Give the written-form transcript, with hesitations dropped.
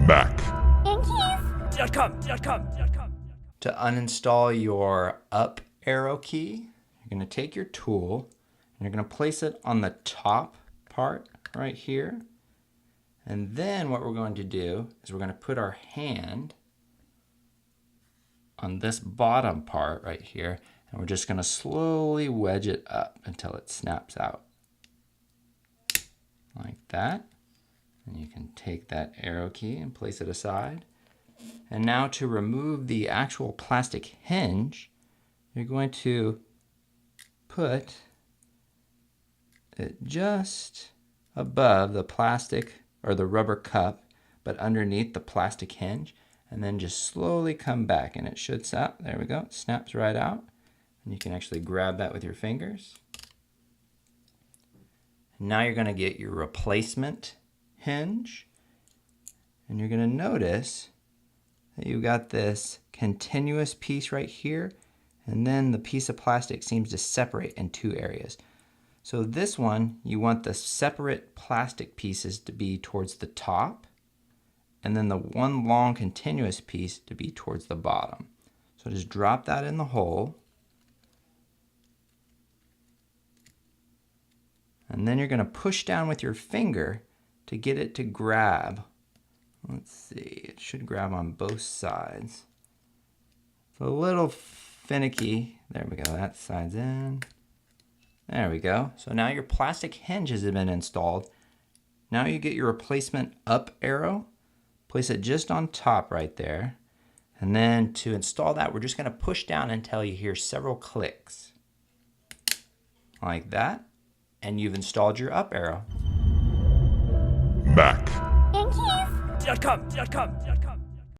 Back. To uninstall your up arrow key, you're going to take your tool and you're going to place it on the top part right here. And then what we're going to do is we're going to put our hand on this bottom part right here, and we're just going to slowly wedge it up until it snaps out. Like that. And you can take that arrow key and place it aside. And now to remove the actual plastic hinge, you're going to put it just above the plastic or the rubber cup, but underneath the plastic hinge, and then just slowly come back, and it should snap. There we go, it snaps right out. And you can actually grab that with your fingers. And now you're going to get your replacement hinge, and you're going to notice that you've got this continuous piece right here, and then the piece of plastic seems to separate in two areas. So this one, you want the separate plastic pieces to be towards the top, and then the one long continuous piece to be towards the bottom. So just drop that in the hole, and then you're going to push down with your finger to get it to grab. Let's see, it should grab on both sides. It's a little finicky. There we go, that side's in. There we go. So now your plastic hinges have been installed. Now you get your replacement up arrow. Place it just on top right there. And then to install that, we're just going to push down until you hear several clicks. Like that. And you've installed your up arrow. Back. And keys.